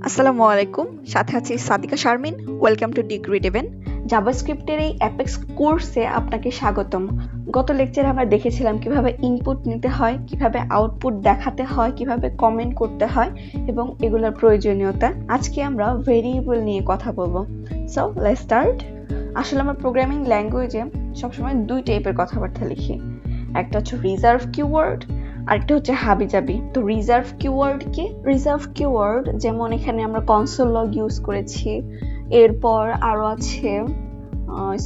আসসালামু আলাইকুম, সাথে আছি Sadika Sharmin. Welcome to DeCreativen। জাভাস্ক্রিপ্টের এই অ্যাপেক্স কোর্সে আপনাকে স্বাগতম। গত লেকচারে আমরা দেখেছিলাম কিভাবে ইনপুট নিতে হয়, কিভাবে আউটপুট দেখাতে হয়, কিভাবে কমেন্ট করতে হয় এবং এগুলোর প্রয়োজনীয়তা। আজকে আমরা ভেরিয়েবল নিয়ে কথা বলবো। So let's start. আসলে আমরা প্রোগ্রামিং ল্যাঙ্গুয়েজে সবসময় দুই টাইপের কথাবার্তা লিখি। একটা হচ্ছে রিজার্ভ কিওয়ার্ড, আরেকটা হচ্ছে হাবিজাবি। তো রিজার্ভ কিওয়ার্ড কি? রিজার্ভ কিওয়ার্ড যেমন এখানে আমরা কনসোল লগ ইউজ করেছি, এরপর আরো আছে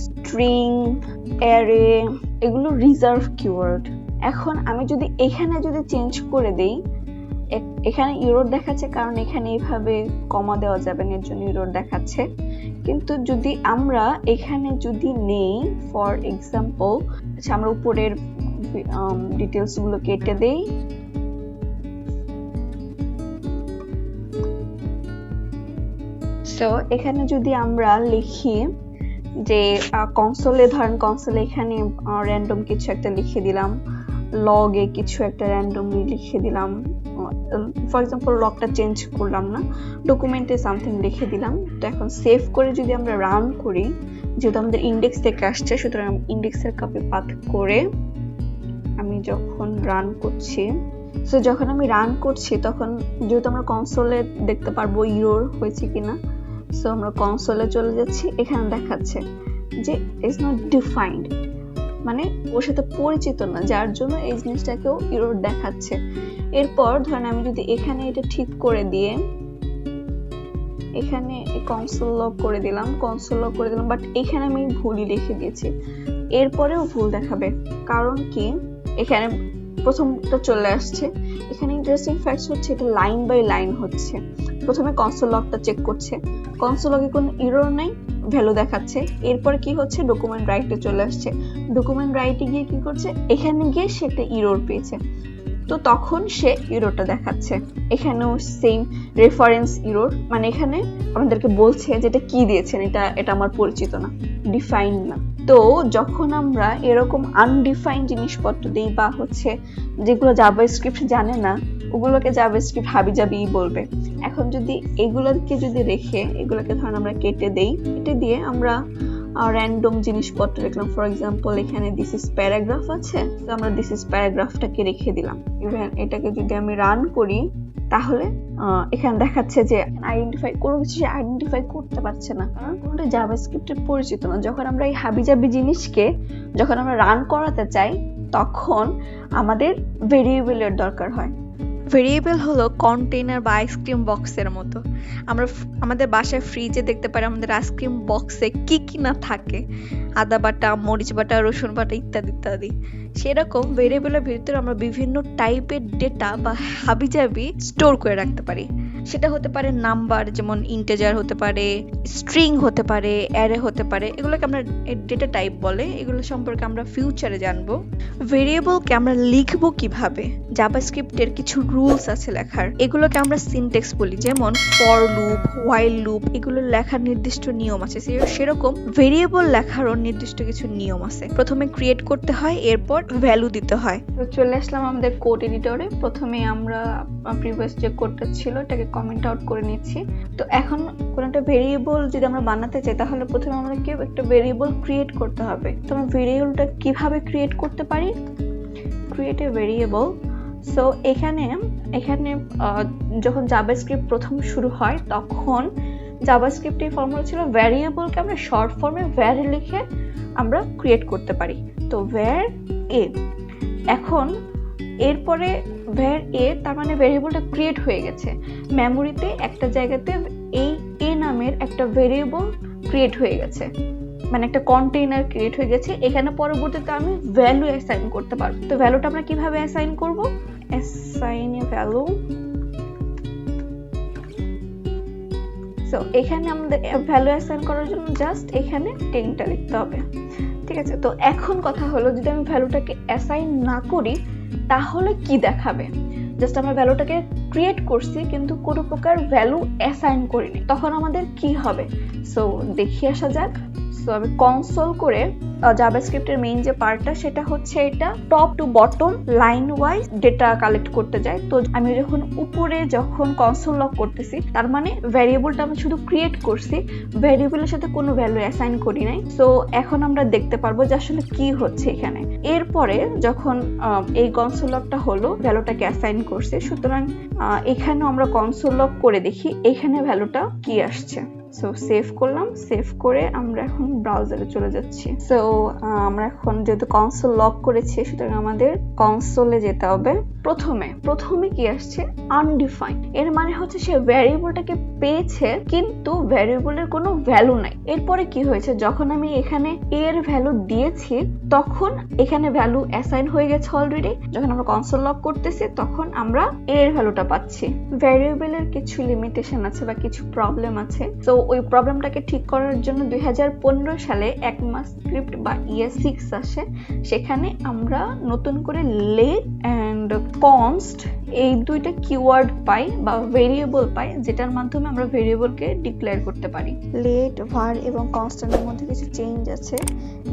স্ট্রিং, অ্যারে, এগুলো রিজার্ভ কিওয়ার্ড। এখন আমি যদি এখানে চেঞ্জ করে দেই, এখানে ইরর দেখাচ্ছে কারণ এখানে এইভাবে কমা দেওয়া যাবে না, এর জন্য ইরর দেখাচ্ছে। কিন্তু যদি আমরা এখানে নেই, ফর এক্সাম্পল আমরা উপরের ডিটেলস গুলো কেটে দেই, সো এখানে যদি আমরা লিখি যে কনসোলে, ধরেন কনসোলে এখানে র্যান্ডম কিছু একটা লিখে দিলাম, লগে কিছু একটা র্যান্ডমলি লিখে দিলাম, ফর এক্সাম্পল লগটা চেঞ্জ করলাম না, ডকুমেন্টে সামথিং লিখে দিলাম। তো এখন সেভ করে যদি আমরা রান করি, যেহেতু আমাদের ইন্ডেক্স থেকে আসছে, সুতরাং ইন্ডেক্সের কপি পাথ করে আমি যখন রান করছি, সো যখন আমি রান করছি তখন যেহেতু আমরা কনসোলে দেখতে পারবো ইরর হয়েছে কিনা, সো আমরা কনসোলে চলে যাচ্ছি, এখানে দেখাচ্ছে যে ইজ নট ডিফাইন্ড, মানে ওর সাথে পরিচিত না, যার জন্য এই জিনিসটাকেও ইরর দেখাচ্ছে। এরপর ধরেন আমি যদি এখানে এটা ঠিক করে দিয়ে এখানে কনসোল লগ করে দিলাম, বাট এখানে আমি ভুলই লিখে দিয়েছি, এরপরেও ভুল দেখাবে। কারণ কি, এখানে প্রথমটা চলে আসছে। এখানে ইন্টারেস্টিং ফ্যাক্টস হচ্ছে এটা লাইন বাই লাইন হচ্ছে। প্রথমে কনসোল লগটা চেক করছে, কনসোল লগে কোনো এরর নাই, ভ্যালু দেখাচ্ছে। এরপরে কি হচ্ছে, ডকুমেন্ট রাইটে চলে আসছে, ডকুমেন্ট রাইটে গিয়ে কি করছে, এখানে গিয়ে সে একটা এরর পেয়েছে, তো তখন সে এররটা দেখাচ্ছে। এখানেও সেম রেফারেন্স এরর, মানে এখানে আমাদেরকে বলছে যে এটা কি দিয়েছেন, এটা আমার পরিচিত না, ডিফাইন না। তো যখন আমরা এরকম আনডিফাইন জিনিসপত্র দিই বা হচ্ছে যেগুলো জাভাস্ক্রিপ্ট জানে না, ওগুলোকে জাভাস্ক্রিপ্ট হাবিজাবি বলবে। এখন যদি এগুলোকে রেখে এগুলোকে ধরেন আমরা কেটে দেই, কেটে দিয়ে আমরা র্যান্ডম জিনিসপত্র লিখলাম, ফর এক্সাম্পল এখানে দিস ইজ প্যারাগ্রাফ আছে, তো আমরা দিস ইজ প্যারাগ্রাফটাকে রেখে দিলাম। ইভেন এটাকে যদি আমি রান করি, তাহলে এখানে দেখাচ্ছে যে কোনো কিছু আইডেন্টিফাই করতে পারছে না, কারণ কোনটা জাভাস্ক্রিপ্টের পরিচিত না। যখন আমরা এই হাবিজাবি জিনিসকে যখন আমরা রান করাতে চাই, তখন আমাদের ভেরিয়েবলের দরকার হয়। ভেরিয়েবল হলো কন্টেইনার বা আইসক্রিম বক্সের মতো। আমরা আমাদের বাসায় ফ্রিজে দেখতে পারি আমাদের আইসক্রিম বক্সে কি কি না থাকে, আদা বাটা, মরিচ বাটা, রসুন বাটা ইত্যাদি ইত্যাদি। সেরকম ভেরিয়েবলের ভিতরে আমরা বিভিন্ন টাইপের ডেটা বা হাবিজাবি স্টোর করে রাখতে পারি। সেটা হতে পারে নাম্বার, যেমন ইন্টিজার হতে পারে, স্ট্রিং হতে পারে, অ্যারে হতে পারে, এগুলোকে আমরা ডেটা টাইপ বলে। এগুলো সম্পর্কে আমরা ফিউচারে জানবো। ভেরিয়েবলকে আমরা লিখবো কিভাবে, জাভাস্ক্রিপ্টের কিছু রুলস আছে লেখার, এগুলোকে আমরা সিনট্যাক্স বলি, যেমন ফর লুপ, হোয়াইল লুপ, এগুলো লেখার নির্দিষ্ট নিয়ম আছে। সেরকম ভেরিয়েবল লেখারও নির্দিষ্ট কিছু নিয়ম আছে। প্রথমে ক্রিয়েট করতে হয়, এরপর ভ্যালু দিতে হয়। তো চলে আসলাম আমাদের কোড এডিটরে। প্রথমে আমরা প্রিভিয়াস যে কোডটা ছিল এটাকে কমেন্ট আউট করে নিচ্ছি। তো এখন কোন একটা ভেরিয়েবল যদি আমরা বানাতে চাই, তাহলে প্রথমে আমাদেরকে একটা ভেরিয়েবল ক্রিয়েট করতে হবে। তো আমরা ভেরিয়েবলটা কিভাবে ক্রিয়েট করতে পারি, ক্রিয়েট এ ভেরিয়েবল। সো এখানে যখন জাভাস্ক্রিপ্ট প্রথম শুরু হয়, তখন জাভাস্ক্রিপ্টের ফর্মুলা ছিল ভ্যারিয়েবলকে আমরা শর্ট ফর্মে var লিখে আমরা ক্রিয়েট করতে পারি। তো var a, এখন এরপরে var a, তার মানে ভেরিয়েবলটা ক্রিয়েট হয়ে গেছে। মেমোরিতে একটা জায়গাতে এই a নামের একটা ভেরিয়েবল ক্রিয়েট হয়ে গেছে, মানে একটা কন্টেইনার ক্রিয়েট হয়ে গেছে। এখানে পরবর্তীতে আমি ভ্যালু অ্যাসাইন করতে পারবো। তো ভ্যালুটা আমরা কিভাবে অ্যাসাইন করব, অ্যাসাইন এ ভ্যালু। সো এখানে আমাদের ভ্যালু অ্যাসাইন করার জন্য জাস্ট এখানে 10টা লিখতে হবে, ঠিক আছে। তো এখন কথা হলো, যদি আমি ভ্যালুটাকে অ্যাসাইন না করি তাহলে কি দেখাবে। জাস্ট আমরা ভ্যালুটাকে ক্রিয়েট করছি কিন্তু কোনো প্রকার ভ্যালু অ্যাসাইন করিনি, তখন আমাদের কি হবে। সো দেখি আসা যাক। সো আমি কনসোল করে জাভাস্ক্রিপ্টের মেইন যে পার্টটা সেটা হচ্ছে এটা top to bottom line wise data collect করতে যায়। তো আমি যখন কনসোল লগ করতেছি তার মানে ভ্যারিয়েবলটা আমি শুধু ক্রিয়েট করছি, ভ্যারিয়েবলের সাথে কোনো ভ্যালু অ্যাসাইন করি নাই। সো এখন আমরা দেখতে পারবো যে আসলে কি হচ্ছে এখানে। এরপরে যখন এই কনসোল লগটা হলো, ভ্যালুটাকে অ্যাসাইন করছি, সুতরাং এখানেও আমরা কনসোল লগ করে দেখি এখানে ভ্যালুটা কি আসছে। সো সেভ করলাম, সেভ করে আমরা এখন ব্রাউজারে চলে যাচ্ছি। সো আমরা এখন যেহেতু কনসোল লগ করেছি সুতরাং আমাদের কনসোলে যেতে হবে। প্রথমে কি আসছে, আনডিফাইন্ড। এর মানে হচ্ছে সে ভ্যারিয়েবলটাকে পেয়েছে কিন্তু ভ্যারিয়েবলের কোনো ভ্যালু নাই। এরপরে কি হয়েছে, যখন আমি এখানে এর ভ্যালু দিয়েছি তখন এখানে ভ্যালু অ্যাসাইন হয়ে গেছে অলরেডি। যখন আমরা কনসোল লগ করতেছি তখন আমরা এর ভ্যালুটা পাচ্ছি। ভ্যারিয়েবলের কিছু লিমিটেশন আছে বা কিছু প্রবলেম আছে। তো ওই প্রবলেমটাকে ঠিক করার জন্য 2015 সালে ECMAScript বা ES6 আসে। সেখানে আমরা নতুন করে লেট এন্ড কনস্ট এই দুইটা কিওয়ার্ড পাই বা ভেরিয়েবল পাই, যেটার মাধ্যমে আমরা ভেরিয়েবলকে ডিক্লেয়ার করতে পারি। লেট, var এবং কনস্ট্যান্টের মধ্যে কিছু চেঞ্জ আছে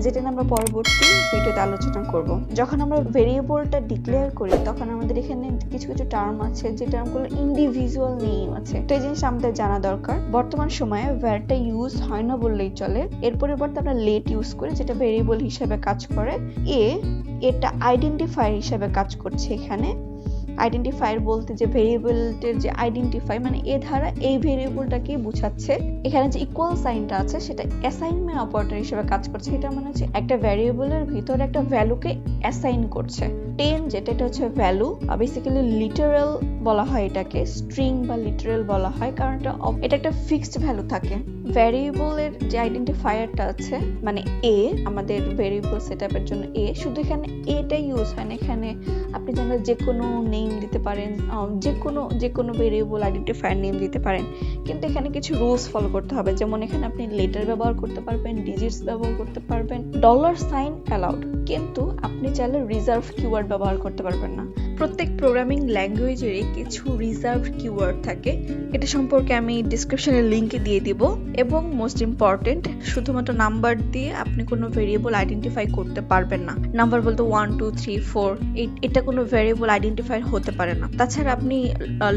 যেটা আমরা পরবর্তী ভিডিওতে আলোচনা করব। যখন আমরা ভেরিয়েবলটা ডিক্লেয়ার করি তখন আমাদের এখানে কিছু টার্ম আছে যে টার্মগুলো ইন্ডিভিজুয়াল নেম আছে। তো এই জিনিস আমাদের জানা দরকার। বর্তমান সময়ে varটা ইউজ হয় না বললেই চলে। এর পরিবর্তে আমরা লেট ইউজ করি যেটা ভেরিয়েবল হিসেবে কাজ করে। এটা আইডেন্টিফায়ার হিসেবে কাজ করছে। এখানে আইডেন্টিফায়ার বলতে যে ভেরিয়েবলটির যে আইডেন্টিফাই মানে এ ধারা এই ভেরিয়েবলটাকে বোঝাচ্ছে। এখানে যে ইকুয়াল সাইনটা আছে সেটা অ্যাসাইনমেন্ট অপারেটর হিসেবে কাজ করছে। এটা মানে হচ্ছে একটা ভেরিয়েবলের ভিতরে একটা ভ্যালুকে অ্যাসাইন করছে। 10 যেটা এটা হচ্ছে ভ্যালু, বেসিক্যালি লিটারাল বলা হয় এটাকে, স্ট্রিং বা লিটারাল বলা হয় কারণ এটা একটা ফিক্সড ভ্যালু থাকে। ভ্যারিয়েবলের যে আইডেন্টিফায়ারটা আছে মানে এ, আমাদের ভেরিয়েবল সেটআপের জন্য এ, শুধু এখানে এটা ইউজ হয় না। এখানে আপনি জানেন যে কোনো নেম দিতে পারেন, যে কোনো ভেরিয়েবল আইডেন্টিফায়ার নেম দিতে পারেন, কিন্তু এখানে কিছু রুলস ফলো করতে হবে। যেমন এখানে আপনি লেটার ব্যবহার করতে পারবেন, ডিজিটস ব্যবহার করতে পারবেন, $সাইন অ্যালাউড, কিন্তু আপনি চাইলে রিজার্ভ কিওয়ার্ড ব্যবহার করতে পারবেন না। প্রত্যেক প্রোগ্রামিং ল্যাঙ্গুয়েজেরই কিছু রিজার্ভ কিওয়ার্ড থাকে। এটা সম্পর্কে আমি ডেসক্রিপশনে লিংক দিয়ে দিব। এবং মোস্ট ইম্পর্টেন্ট, শুধুমাত্র নাম্বার দিয়ে আপনি কোনো ভেরিয়েবল আইডেন্টিফাই করতে পারবেন না। নাম্বার বলতে 1 2 3 4 এটা কোনো ভেরিয়েবল আইডেন্টিফায়ার হতে পারে না। তাছাড়া আপনি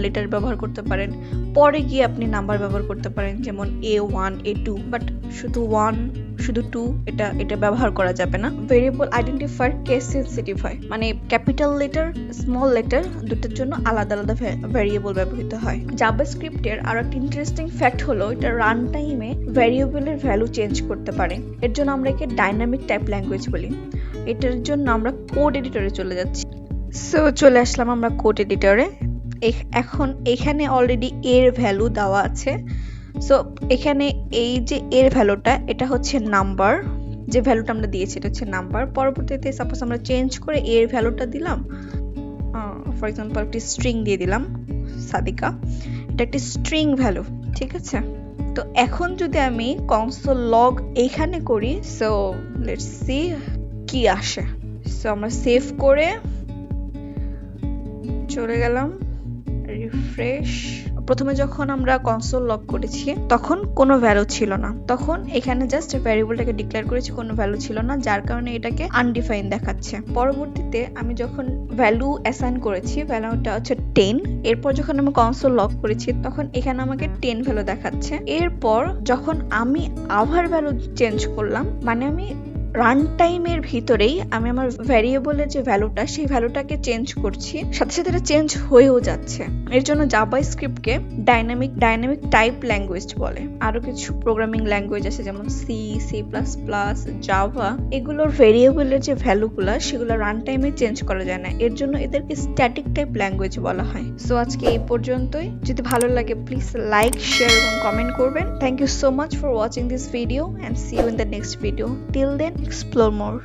লেটার ব্যবহার করতে পারেন, পরে গিয়ে আপনি নাম্বার ব্যবহার করতে পারেন, যেমন A1 A2, বাট শুধু 1 শুধু 2 এটা ব্যবহার করা যাবে না। ভেরিয়েবল আইডেন্টিফায়ার কেস সেনসিটিভ হয়, মানে ক্যাপিটাল লেটার স্মল লেটার দুটোর জন্য আলাদা আলাদা ভেরিয়েবল ব্যবহৃত হয়। জাভাস্ক্রিপ্টের আরো একটা ইন্টারেস্টিং ফ্যাক্ট হলো এটা রান টাইমে ভেরিয়েবলের ভ্যালু চেঞ্জ করতে পারে। এর জন্য আমরা একে ডাইনামিক টাইপ ল্যাঙ্গুয়েজ বলি। এটার জন্য আমরা কোড এডিটরে চলে যাচ্ছি। সো চলে আসলাম আমরা কোড এডিটরে। এখন এখানে অলরেডি এর ভ্যালু দেওয়া আছে। সো এখানে এই যে এর ভ্যালুটা এটা হচ্ছে নাম্বার, যে ভ্যালুটা আমরা দিয়েছি এটা হচ্ছে নাম্বার। পরবর্তীতে সাপোজ আমরা চেঞ্জ করে এর ভ্যালুটা দিলাম, ফর এক্সাম্পল একটি স্ট্রিং দিয়ে দিলাম সাদিকা, এটা একটি স্ট্রিং ভ্যালু, ঠিক আছে। তো এখন যদি আমি কনসোল লগ এইখানে করি, সো লেটস সি কি আসে। সো আমরা সেভ করে চলে গেলাম, রিফ্রেশ। প্রথমে যখন আমরা কনসোল লগ করেছি তখন কোনো ভ্যালু ছিল না, তখন এখানে জাস্ট ভ্যারিয়েবলটাকে ডিক্লেয়ার করেছি, কোনো ভ্যালু ছিল না, যার কারণে এটাকে আনডিফাইন্ড দেখাচ্ছে। পরবর্তীতে আমি যখন ভ্যালু অ্যাসাইন করেছি, ভ্যালুটা হচ্ছে 10, এরপর যখন আমি কনসোল লগ করেছি তখন এখানে আমাকে 10 ভ্যালু দেখাচ্ছে। এরপর যখন আমি আবার ভ্যালু চেঞ্জ করলাম, মানে আমি রান টাইমের ভিতরেই আমি আমার ভ্যারিয়েবলের যে ভ্যালুটা সেই ভ্যালুটাকে চেঞ্জ করছি, সাথে সাথে এটা চেঞ্জ হয়েও যাচ্ছে। এর জন্য জাভাস্ক্রিপ্টকে ডাইনামিক টাইপ ল্যাঙ্গুয়েজ বলে। আরো কিছু প্রোগ্রামিং ল্যাঙ্গুয়েজ আছে যেমন সি, সি++, জাভা, এগুলোর ভ্যারিয়েবলের যে ভ্যালুগুলো সেগুলো রান টাইমে চেঞ্জ করা যায় না, এর জন্য এদেরকে স্ট্যাটিক টাইপ ল্যাঙ্গুয়েজ বলা হয়। সো আজকে এই পর্যন্তই। যদি ভালো লাগে প্লিজ লাইক, শেয়ার এবং কমেন্ট করবেন। Thank you so much for watching this video and see you in the next video. Till then, explore more.